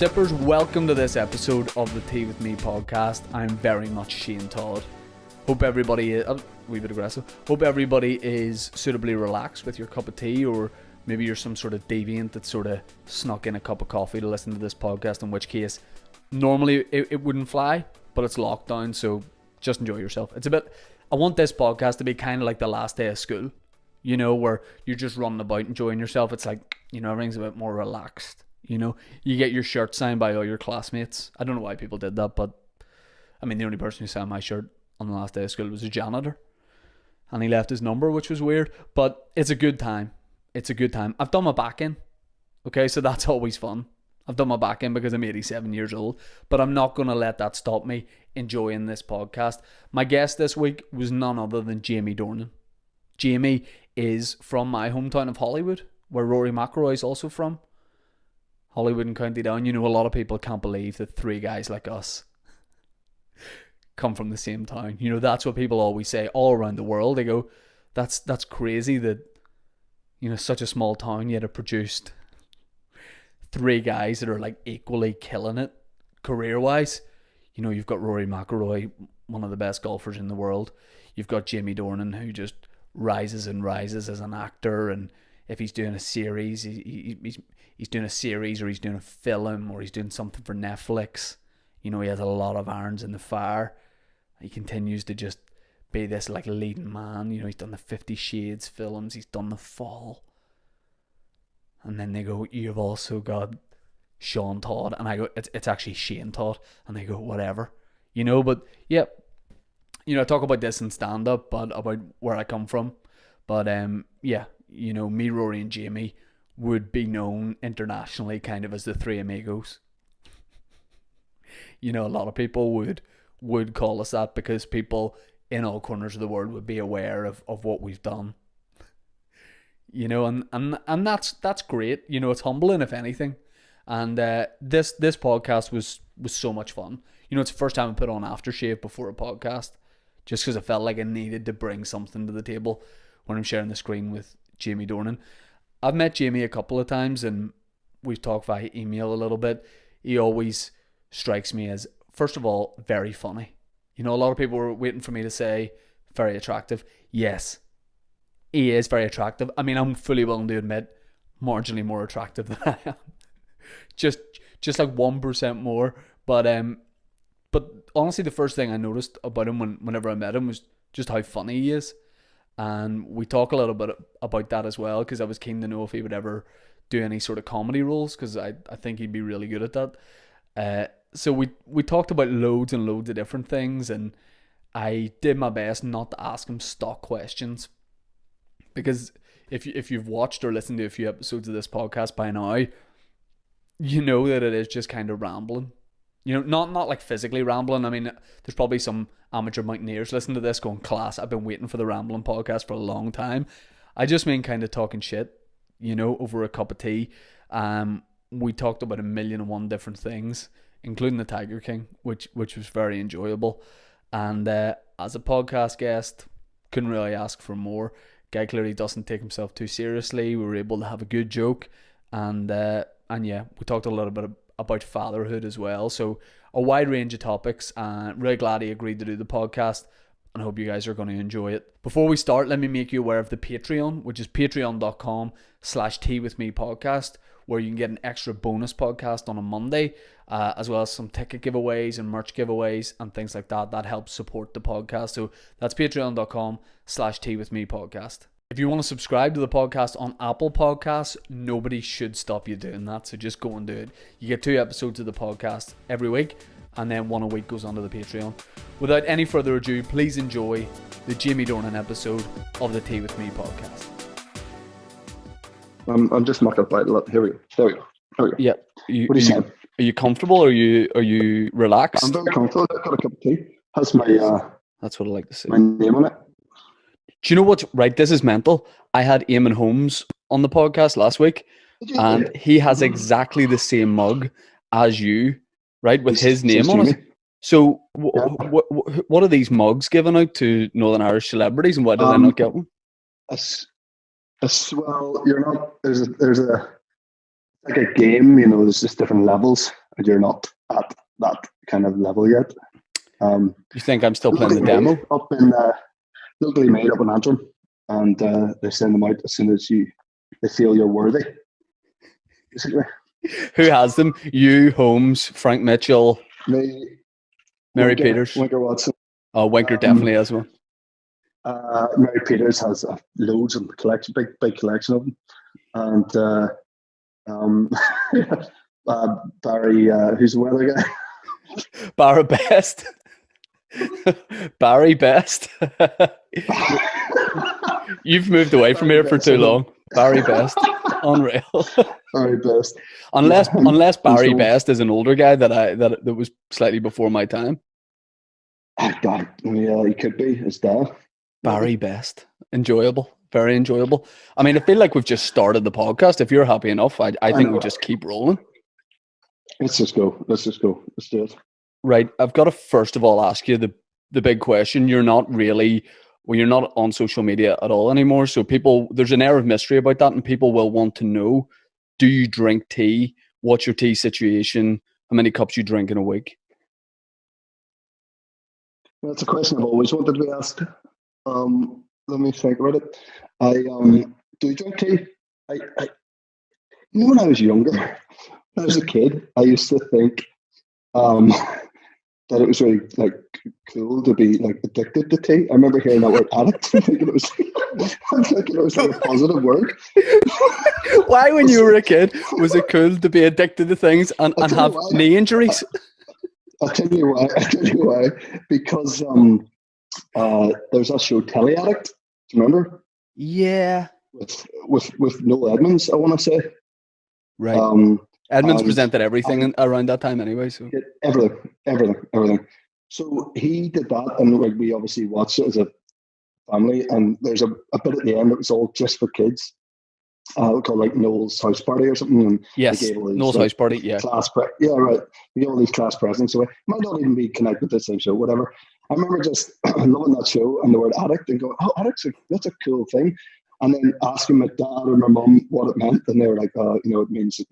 Sippers, welcome to this episode of the Tea With Me podcast. I'm very much Shane Todd. Hope everybody is, a wee bit aggressive, hope everybody is suitably relaxed with your cup of tea, or maybe you're some sort of deviant that sort of snuck in a cup of coffee to listen to this podcast, in which case, normally it wouldn't fly, but it's lockdown, so just enjoy yourself. I want this podcast to be kind of like the last day of school, you know, where you're just running about enjoying yourself. It's like, you know, everything's a bit more relaxed. You know, you get your shirt signed by all your classmates. I don't know why people did that, but I mean, the only person who signed my shirt on the last day of school was a janitor, and he left his number, which was weird, but it's a good time. It's a good time. I've done my back in, okay, so that's always fun. I've done my back in because I'm 87 years old, but I'm not going to let that stop me enjoying this podcast. My guest this week was none other than Jamie Dornan. Jamie is from my hometown of Hollywood, where Rory McIlroy is also from. Hollywood and County Down. You know, a lot of people can't believe that three guys like us come from the same town. You know, that's what people always say all around the world. They go, that's crazy that, you know, such a small town yet it produced three guys that are like equally killing it career-wise. You know, you've got Rory McIlroy, one of the best golfers in the world. You've got Jamie Dornan, who just rises and rises as an actor, and if he's doing a series, he's doing a series, or he's doing a film, or he's doing something for Netflix. You know, he has a lot of irons in the fire. He continues to just be this like leading man. You know, he's done the 50 Shades films, he's done The Fall. And then they go, you've also got Sean Todd. And I go, it's actually Shane Todd. And they go, whatever. You know, but yeah, you know, I talk about this in stand-up, but about where I come from. But yeah, you know, me, Rory and Jamie would be known internationally kind of as the Three Amigos. You know, a lot of people would call us that because people in all corners of the world would be aware of what we've done. You know, and that's great. You know, it's humbling if anything. And this podcast was so much fun. You know, it's the first time I put on aftershave before a podcast, just because I felt like I needed to bring something to the table when I'm sharing the screen with Jamie Dornan. I've met Jamie a couple of times and we've talked via email a little bit. He always strikes me as, first of all, very funny. You know, a lot of people were waiting for me to say very attractive. Yes, he is very attractive. I mean, I'm fully willing to admit marginally more attractive than I am. just like 1% more. But honestly, the first thing I noticed about him whenever I met him was just how funny he is. And we talk a little bit about that as well, because I was keen to know if he would ever do any sort of comedy roles, because I think he'd be really good at that. So we talked about loads and loads of different things, and I did my best not to ask him stock questions, because if you've watched or listened to a few episodes of this podcast by now, you know that it is just kind of rambling. You know, not like physically rambling. I mean, there's probably some amateur mountaineers listening to this going, class, I've been waiting for the rambling podcast for a long time. I just mean kind of talking shit, you know, over a cup of tea. We talked about 1,000,001 different things, including the Tiger King, which was very enjoyable. And as a podcast guest, couldn't really ask for more. Guy clearly doesn't take himself too seriously. We were able to have a good joke. And yeah, we talked a little bit about fatherhood as well. So a wide range of topics, and really glad he agreed to do the podcast, and I hope you guys are going to enjoy it. Before we start, let me make you aware of the Patreon, which is patreon.com/teawithmepodcast, where you can get an extra bonus podcast on a Monday, as well as some ticket giveaways and merch giveaways and things like that. That helps support the podcast. So that's patreon.com/teawithmepodcast. If you want to subscribe to the podcast on Apple Podcasts, nobody should stop you doing that. So just go and do it. You get 2 episodes of the podcast every week, and then 1 a week goes onto the Patreon. Without any further ado, please enjoy the Jamie Dornan episode of the Tea With Me podcast. I'm just mucked up by it. Here we go. Yeah. What are you saying? Are you comfortable? Are you relaxed? I'm very comfortable. I've got a cup of tea. Has my That's what I like to see. my name on it. Do you know what's right? This is mental. I had Eamon Holmes on the podcast last week, and he has exactly the same mug as you, right, with his name on it. So what are these mugs given out to Northern Irish celebrities, and why do they not get one? Well, you're not. There's a like a game. You know, there's just different levels. and you're not at that kind of level yet. You think I'm still playing the demo? Locally made up in Antrim, and they send them out as soon as they feel you're worthy, basically. Who has them? You, Holmes, Frank Mitchell, Me, Mary Winker, Peters. Winker Watson. Oh, Winker definitely has one. Mary Peters has loads of collection, big collection of them, and Barry, who's the weather guy? Barry Best. Barry Best. You've moved away from here for too long. Barry Best. Unreal. Barry Best. Unless Barry Best is an older guy that was slightly before my time. Yeah, he could be his dad. Barry Best. Enjoyable. Very enjoyable. I mean, I feel like we've just started the podcast. If you're happy enough, I think we just keep rolling. Let's just go. Let's do it. Right. I've got to first of all ask you the big question. You're not on social media at all anymore. So there's an air of mystery about that, and people will want to know, do you drink tea? What's your tea situation? How many cups you drink in a week? That's a question I've always wanted to be asked. Let me think about it. I do drink tea. When I was younger, when I was a kid, I used to think that it was really cool to be addicted to tea. I remember hearing that word addict, thinking it was like a positive word. Why, when you were a kid, was it cool to be addicted to things and have knee injuries? I'll tell you why. Because there's that show Telly Addict. Do you remember? Yeah. With Noel Edmonds, I want to say. Right. Edmonds presented everything around that time anyway. So everything. So he did that, and we obviously watched it as a family. And there's a bit at the end that was all just for kids, called Noel's House Party or something. And yes, Noel's House Party. Yeah, yeah, right. We get all these class presents away. Might not even be connected to the same show, whatever. I remember just loving that show and the word addict and going, "Oh, addict's that's a cool thing." And then asking my dad or my mum what it meant, and they were like, it means that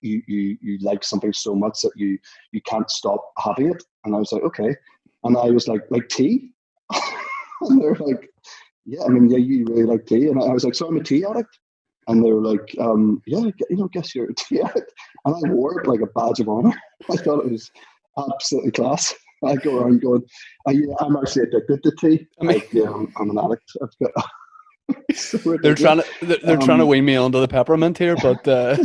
you like something so much that you can't stop having it." And I was like, okay. And I was like tea? And they were like, yeah, you really like tea. And I was like, so I'm a tea addict? And they were like, yeah, guess you're a tea addict. And I wore it like a badge of honor. I thought it was absolutely class. I go around going, I'm actually addicted to tea. I'm an addict. I've got... So they're trying to wean me onto the peppermint here, but yeah,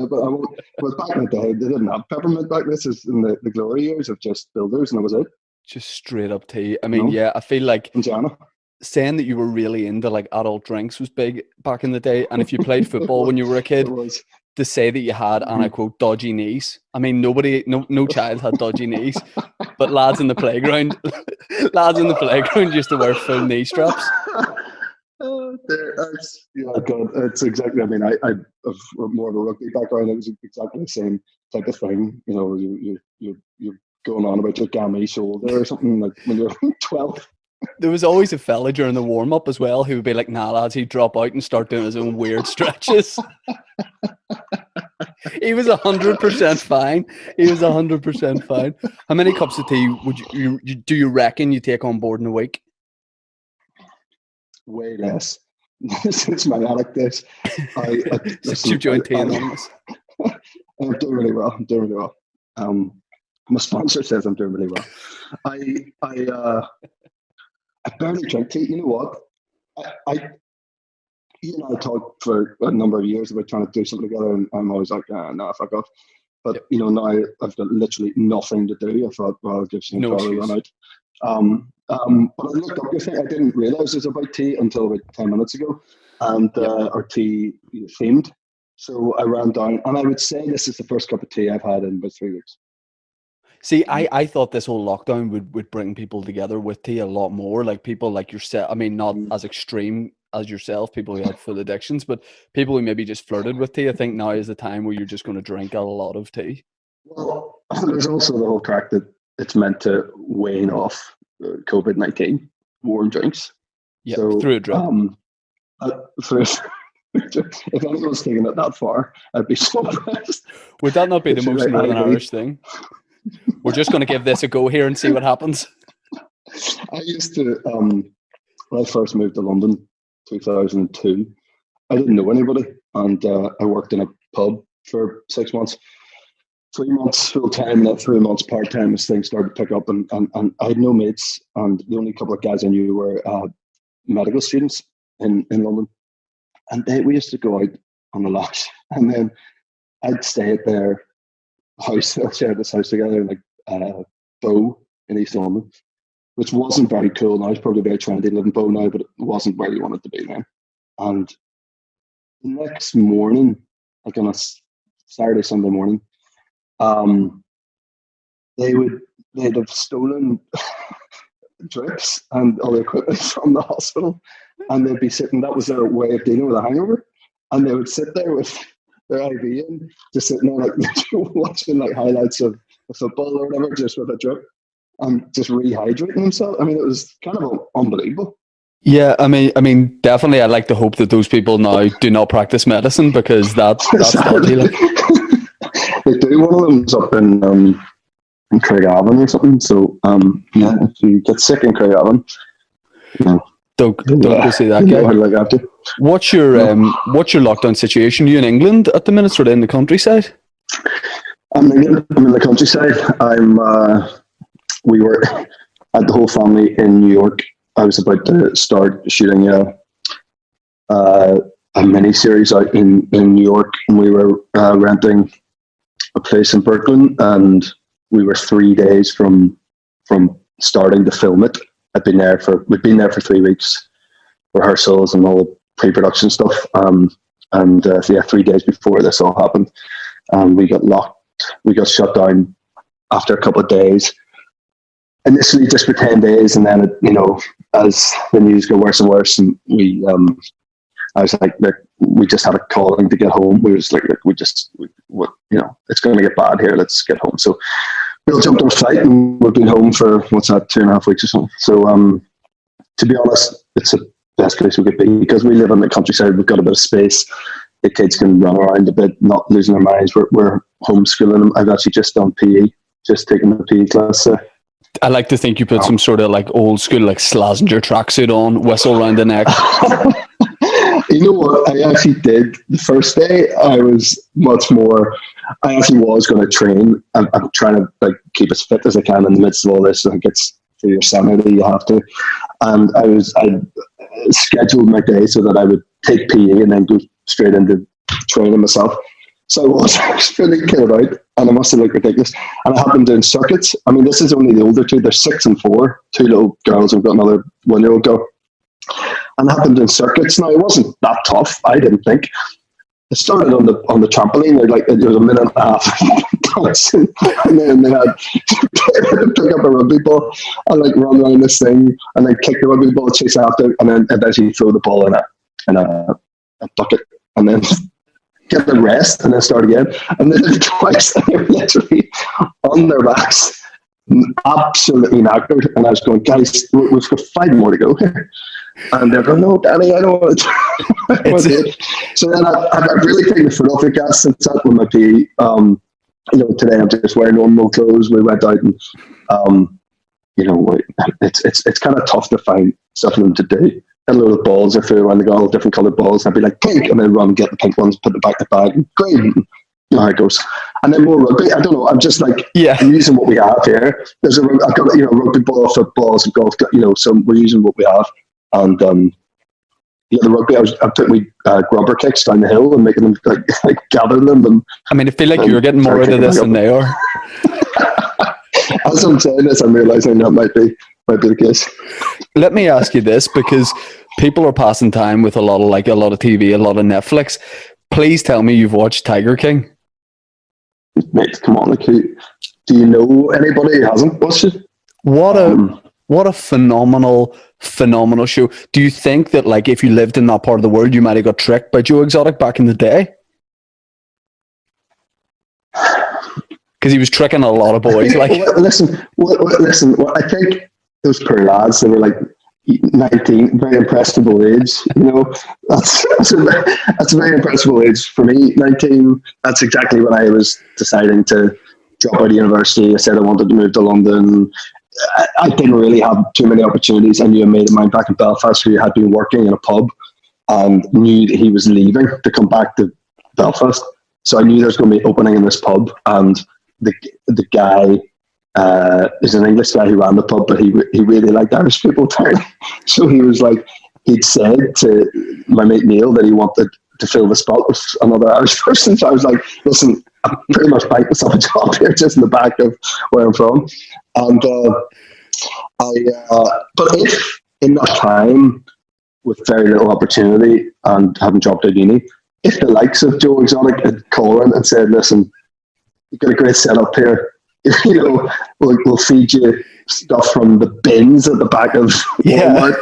but I won't. But back in the day, they didn't have peppermint back. This is in the glory years of just builders, and that was it. Just straight up tea. I mean, yeah, I feel like saying that you were really into adult drinks was big back in the day, and if you played football when you were a kid, to say that you had, and I quote, dodgy knees. I mean, no child had dodgy knees, but lads in the playground used to wear full knee straps. God, it's exactly. I mean, I have more of a rugby background. It was exactly the same type of thing. You're going on about your gammy shoulder or something like when you're 12. There was always a fella during the warm up as well who would be like, "Nah, lads," he'd drop out and start doing his own weird stretches. He was 100% fine. He was 100% fine. How many cups of tea do you reckon you take on board in a week? Way less. Since my addict days, since you joined Tea Anonymous. I'm doing really well. My sponsor says I'm doing really well. I barely drink tea. You know what? You and I talked for a number of years about trying to do something together, and I'm always like, no, fuck off. But now I've got literally nothing to do. I thought, well, I'll give some a run out. But I looked up this thing. I didn't realize it was about tea until about 10 minutes ago, and our tea themed. So I ran down, and I would say this is the first cup of tea I've had in about 3 weeks. See, I thought this whole lockdown would bring people together with tea a lot more, like people like yourself. I mean, not as extreme as yourself, people who had full addictions, but people who maybe just flirted with tea. I think now is the time where you're just going to drink a lot of tea. Well, there's also the whole track that it's meant to wane off COVID-19 warm drinks. Yeah, so, through a drip. If anyone was taking it that far, I'd be so impressed. Would that not be the It's most like Northern ID. Irish thing? We're just going to give this a go here and see what happens. I used to, when I first moved to London, 2002, I didn't know anybody, and I worked in a pub for 6 months. 3 months full time, then 3 months part time as things started to pick up, and I had no mates, and the only couple of guys I knew were medical students in London, and we used to go out on the lash, and then I'd stay at their house. They'll share this house together in like Bow in East London, which wasn't very cool. Now it's probably very trendy to live in Bow now, but it wasn't where you wanted to be then. And the next morning, like on a Saturday, Sunday morning, they'd have stolen drips and other equipment from the hospital, and they'd be sitting. That was their way of dealing with a hangover, and they would sit there with their IV in, just sitting there like watching like highlights of football or whatever, just with a drip, and just rehydrating themselves. I mean, it was kind of unbelievable. Yeah, I mean, definitely. I'd like to hope that those people now do not practice medicine, because that's dodgy. Like. They do. One of them's up in Craigavon or something. So yeah, if you get sick in Craigavon, don't go see that guy. Like after. What's your lockdown situation? Are you in England at the minute, or in the countryside? I'm in the countryside. We were had the whole family in New York. I was about to start shooting a mini series out in New York, and we were renting a place in Brooklyn, and we were 3 days from starting to film it. We'd been there for 3 weeks, rehearsals and all the pre-production stuff. And 3 days before this all happened, we got locked. We got shut down after a couple of days. Initially, just for 10 days, and then as the news got worse and worse, and I was like, we just had a calling to get home. We were just like, it's going to get bad here. Let's get home. So we all jumped on a flight, and we've been home for 2.5 weeks or something. So to be honest, it's the best place we could be, because we live in the countryside. We've got a bit of space. The kids can run around a bit, not losing their minds. We're homeschooling them. I've actually just done PE, just taken the PE class. I like to think you put some sort of like old school like Slazenger tracksuit on, whistle around the neck. You know what? I actually did. The first day, I was much more. I actually was going to train. I'm trying to like keep as fit as I can in the midst of all this. I think it's for your sanity, you have to. And I scheduled my day so that I would take PE and then go straight into training myself. So I was feeling killed out, and I must have looked ridiculous. And I had them doing circuits. I mean, this is only the older two. They're 6 and 4. 2 little girls. I've got another 1-year-old girl. And I had them doing circuits. Now, it wasn't that tough, I didn't think. It started on the trampoline. There was a minute and a half dancing, and then they had to pick up a rugby ball and like run around this thing, and then kick the rugby ball, chase after, and then eventually throw the ball in a bucket, and then get the rest, and then start again. And then twice, they were literally on their backs, absolutely knackered. And I was going, guys, we've got 5 more to go here. And they're going, no, Danny, I don't want to. So then I've really taken the foot off the gas since that with my PE. Today I'm just wearing normal clothes. We went out and, it's kind of tough to find something to do. A load of balls I threw around, all different coloured balls. I'd be like, pink, and then run and get the pink ones, put them back in the bag, and green. You know how it goes. And then more rugby. I don't know. I'm just like, I'm using what we have here. I've got rugby ball, footballs, and golf. So we're using what we have. And the rugby, I took my grubber kicks down the hill and making them like gather them. And I mean, I feel like you're getting more out of this than they are. As I'm saying this, I'm realizing that might be the case. Let me ask you this, because people are passing time with a lot of TV, a lot of Netflix. Please tell me you've watched Tiger King. Mate, come on, do you know anybody who hasn't watched it? What a phenomenal show. Do you think that like if you lived in that part of the world, you might have got tricked by Joe Exotic back in the day? Because he was tricking a lot of boys. Listen. I think those poor lads, they were like, 19, very impressionable age. That's a very impressionable age for me. 19. That's exactly when I was deciding to drop out of university. I said I wanted to move to London. I didn't really have too many opportunities. I knew a mate of mine back in Belfast who had been working in a pub and knew that he was leaving to come back to Belfast. So I knew there was going to be an opening in this pub, and the guy is an English guy who ran the pub, but he really liked Irish people too. So he was like, he'd said to my mate Neil that he wanted to fill the spot with another Irish person. So I was like, listen, I pretty much banked myself a job here just in the back of where I'm from. And but if in that time, with very little opportunity and having dropped out of uni, if the likes of Joe Exotic had called in and said, listen, you've got a great setup here, we'll feed you stuff from the bins at the back of Walmart.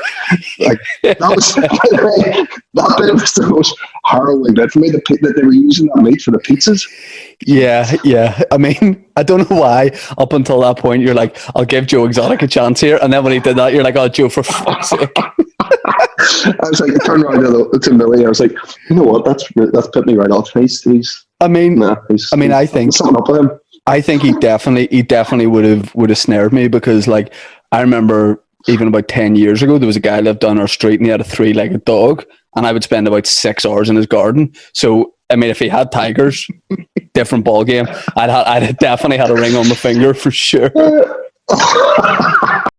Like, that was, by the way, that bit was the most harrowing bit for me, that they were using that meat for the pizzas. Yeah. I mean, I don't know why up until that point you're like, I'll give Joe Exotic a chance here, and then when he did that, you're like, oh, Joe, for fuck's sake. I was like, I turned around to Millie, I was like, you know what, that's put me right off. He's I think something up with him. I think he definitely would have snared me, because like I remember even about 10 years ago there was a guy lived down our street and he had a 3-legged dog, and I would spend about 6 hours in his garden. So I mean, if he had tigers, different ball game. I'd definitely had a ring on my finger for sure.